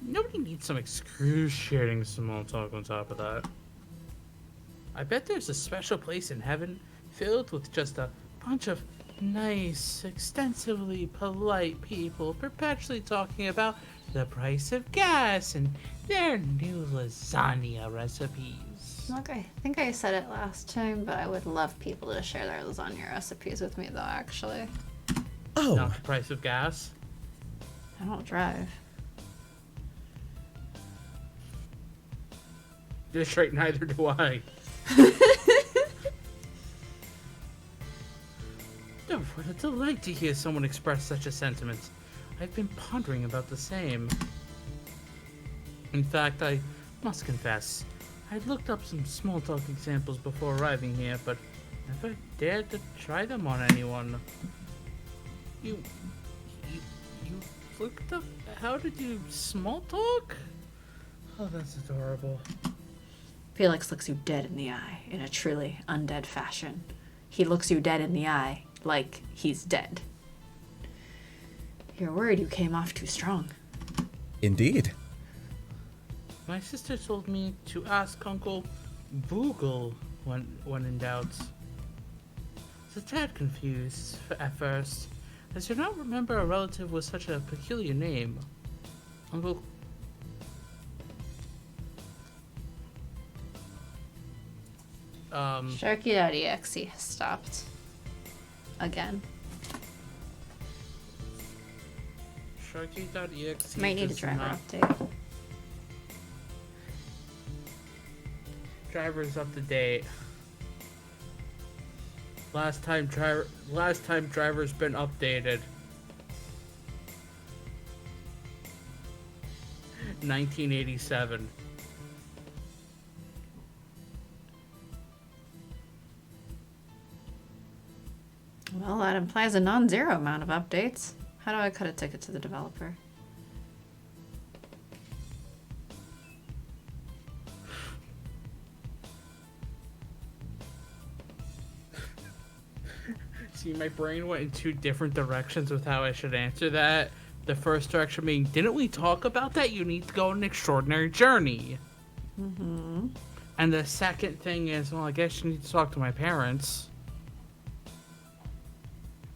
Nobody needs some excruciating small talk on top of that. I bet there's a special place in heaven filled with just a bunch of nice, extensively polite people perpetually talking about the price of gas and their new lasagna recipes. Look, I think I said it last time, but I would love people to share their lasagna recipes with me, though, actually. Oh, Not the price of gas. I don't drive. Just right, neither do I. Oh, what a delight to hear someone express such a sentiment. I've been pondering about the same. In fact, I must confess, I looked up some small talk examples before arriving here, but never dared to try them on anyone. You looked up how to do small talk? Oh, that's adorable. Felix looks you dead in the eye in a truly undead fashion. He looks you dead in the eye like he's dead. You're worried you came off too strong. indeed. My sister told me to ask Uncle Boogle when in doubt. I was a tad confused at first, as I do not remember a relative with such a peculiar name. Uncle... Sharky.exe has stopped. Again. Sharky.exe Might need a does driver not- update. Driver's up to date. Last time driver's been updated. 1987. Well, that implies a non-zero amount of updates. How do I cut a ticket to the developer? See, my brain went in two different directions with how I should answer that. The first direction being, didn't we talk about that? You need to go on an extraordinary journey. Mm-hmm. And the second thing is, well, I guess you need to talk to my parents.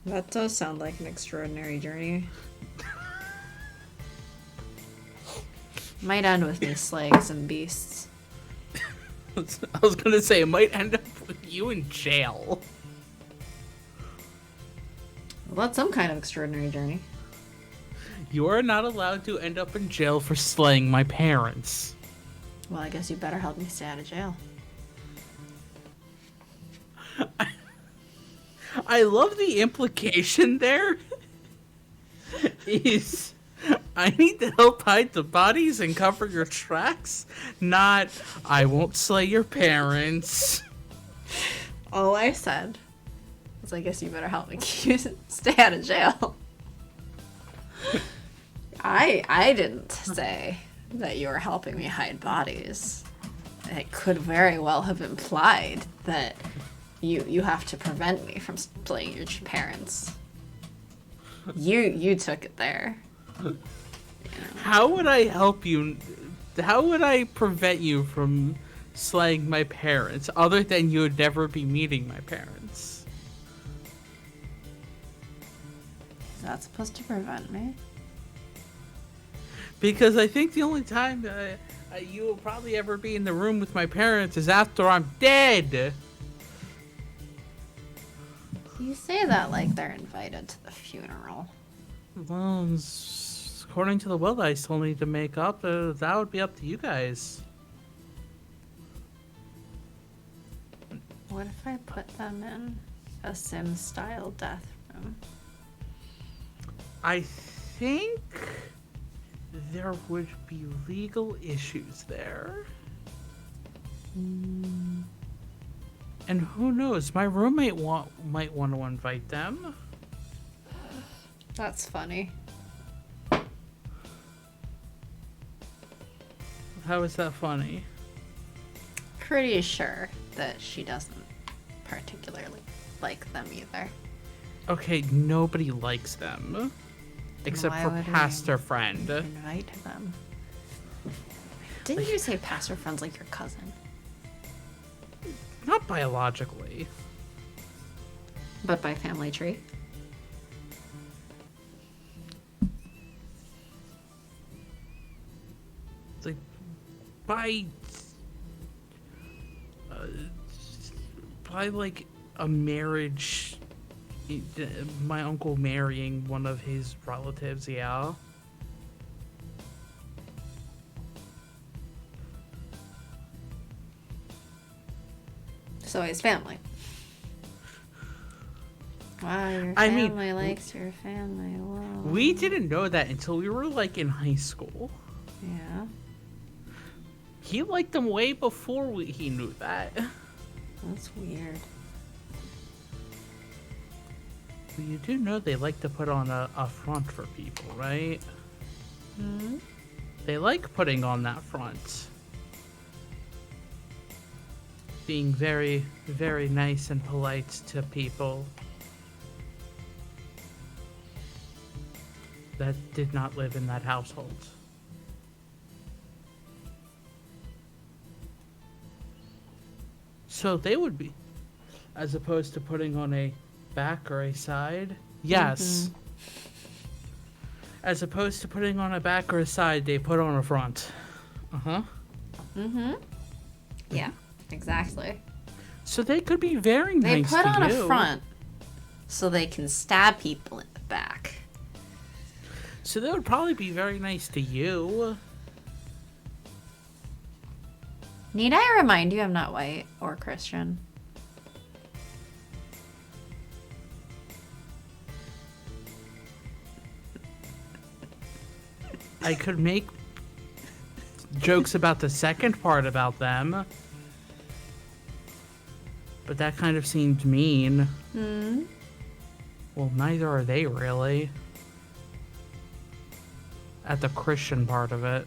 That does sound like an extraordinary journey. Might end with me slaying some beasts. I was gonna say, it might end up with you in jail. Well, that's some kind of extraordinary journey. You are not allowed to end up in jail for slaying my parents. Well, I guess you better help me stay out of jail. I love the implication there. Is I need to help hide the bodies and cover your tracks, not I won't slay your parents. All I said was, I guess you better help me stay out of jail. I didn't say that you were helping me hide bodies. It could very well have implied that you have to prevent me from slaying your parents. You took it there. How would I help you? How would I prevent you from slaying my parents, other than you would never be meeting my parents? Is that supposed to prevent me? Because I think the only time you will probably ever be in the room with my parents is after I'm dead. You say that like they're invited to the funeral. Well, according to the will I still need to make up, that would be up to you guys. What if I put them in a Sim-style death room? I think there would be legal issues there. And who knows, my roommate might want to invite them. That's funny. How is that funny? Pretty sure that she doesn't particularly like them either. Okay, nobody likes them. Except Why for would we Pastor Friend. invite them? Didn't you say Pastor Friend's like your cousin? Not biologically. But by family tree? Like, by like a marriage, my uncle marrying one of his relatives, yeah. So he's family. Wow, your I mean, family likes your family. Whoa. We didn't know that until we were like in high school. Yeah. He liked them way before he knew that. That's weird. Well, you do know they like to put on a front for people, right? Hmm? They like putting on that front. Being very, very nice and polite to people that did not live in that household. So they would be, as opposed to putting on a back or a side. Yes. As opposed to putting on a back or a side, they put on a front. Uh-huh. Mm-hmm. Yeah, exactly. So they could be very They nice put to on you. a front so they can stab people in the back. So they would probably be very nice to you. Need I remind you I'm not white or Christian? I could make jokes about the second part about them. But that kind of seemed mean. Hmm? Well, neither are they really. At the Christian part of it.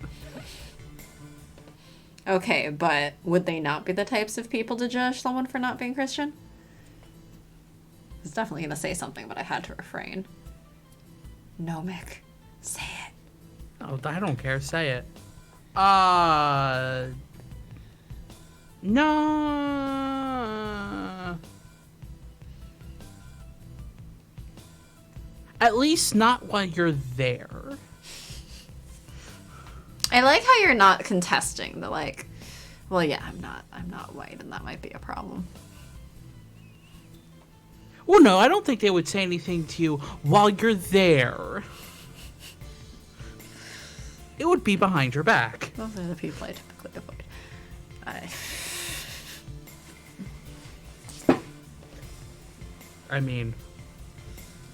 Okay, but would they not be the types of people to judge someone for not being Christian? I was definitely gonna say something, but I had to refrain. No, Mick. Say it. Oh, I don't care. Say it. No. At least not while you're there. I like how you're not contesting the like, well, yeah, I'm not white, and that might be a problem. Well, no, I don't think they would say anything to you while you're there. It would be behind your back. Those are the people I typically avoid. I mean...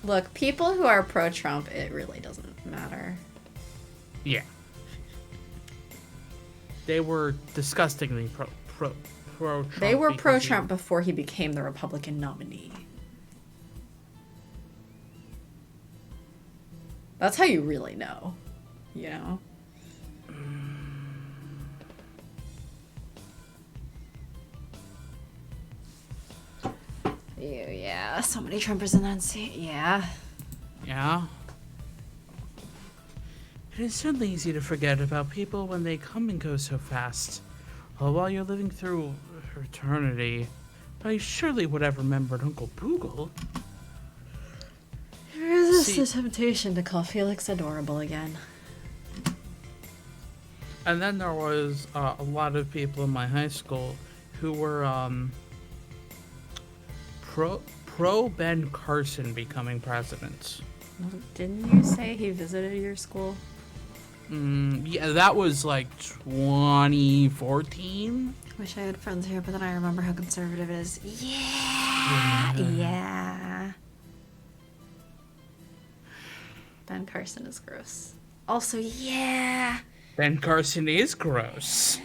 Look, people who are pro-Trump, it really doesn't matter. Yeah. They were disgustingly pro-Trump. They were pro-Trump before he became the Republican nominee. That's how you really know, you know? Yeah, so many Trumpers in that seat. Yeah. Yeah. It is certainly easy to forget about people when they come and go so fast. Well, while you're living through eternity, I surely would have remembered Uncle Boogle. Resist the temptation to call Felix adorable again. And then there was a lot of people in my high school who were pro Ben Carson becoming president. Well, didn't you say he visited your school? Yeah, that was like 2014. Wish I had friends here, but then I remember how conservative it is. Yeah. Ben Carson is gross. Also, yeah. Ben Carson is gross.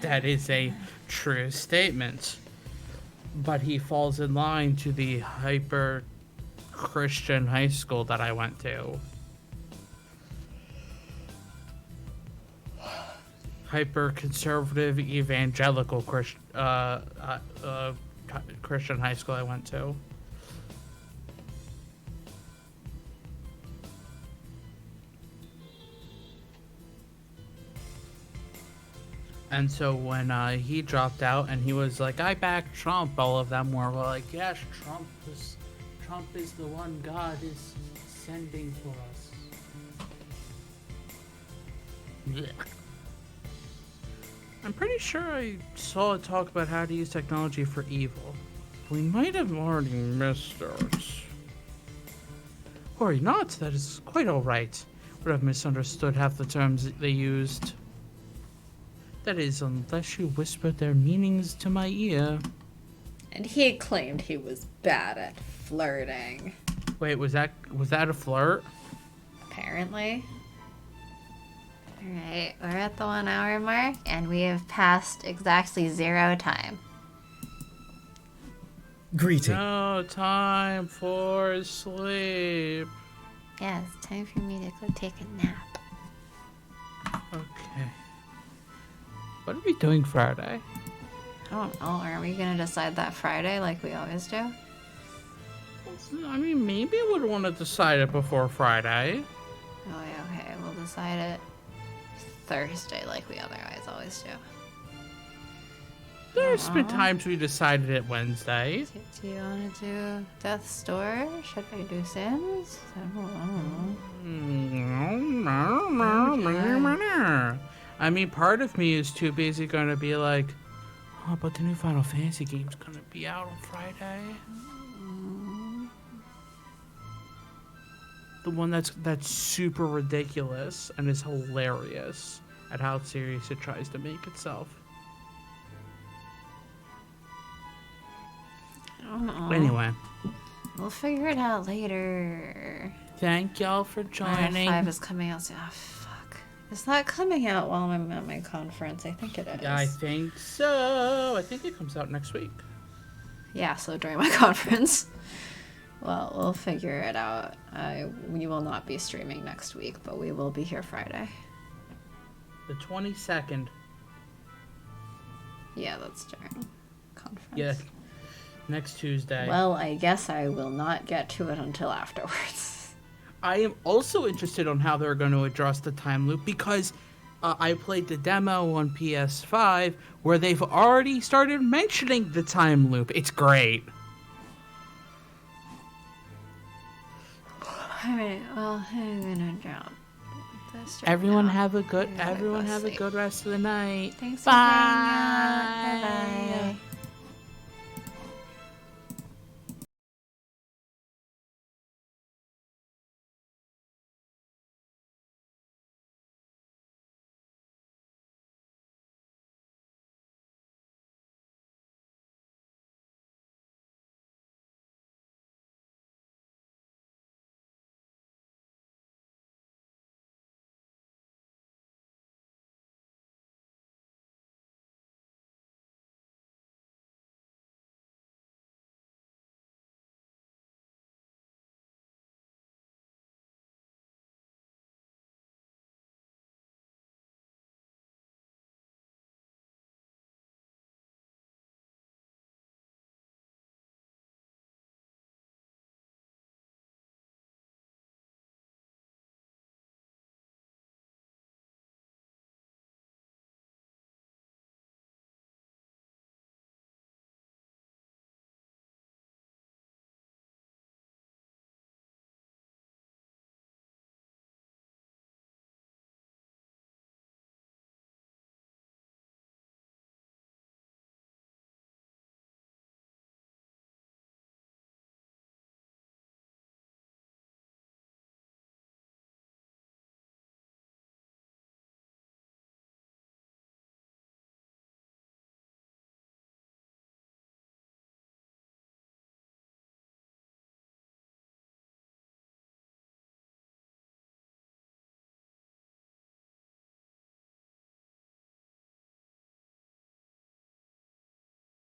That is a true statement. But he falls in line to the hyper Christian high school that I went to. Hyper conservative evangelical Christian high school I went to. And so when he dropped out and he was like, I back Trump, all of them were like, yes, Trump is the one God is sending for us. Blech. I'm pretty sure I saw a talk about how to use technology for evil. We might have already missed it. Worry not, that is quite alright. Would have misunderstood half the terms they used. That is, unless you whispered their meanings to my ear. And he claimed he was bad at flirting. Wait, was that a flirt? Apparently. Alright, we're at the 1 hour mark, and we have passed exactly 0 time. Greeting. No time for sleep. Yeah, it's time for me to go take a nap. Okay. What are we doing Friday? I don't know, are we gonna decide that Friday like we always do? I mean, maybe I would want to decide it before Friday. Oh, yeah, okay, we'll decide it Thursday like we otherwise always do. There's been times we decided it Wednesday. Do you want to do Death's Door? Should I do Sims? I don't know. I mean, part of me is too busy going to be like, oh, but the new Final Fantasy game's going to be out on Friday. The one that's super ridiculous and is hilarious at how serious it tries to make itself. I don't know. Anyway. We'll figure it out later. Thank y'all for joining. 5 is coming out soon. Oh, fuck. It's not coming out while I'm at my conference. I think it is. Yeah, I think so. I think it comes out next week. Yeah, so during my conference. Well, we'll figure it out. We will not be streaming next week, but we will be here Friday. The 22nd. Yeah, that's during conference. Yeah, next Tuesday. Well, I guess I will not get to it until afterwards. I am also interested on how they're going to address the time loop because I played the demo on PS5 where they've already started mentioning the time loop. It's great. Alright, well, I'm gonna drop this. Everyone have a good rest of the night. Thanks for hanging out. Bye-bye.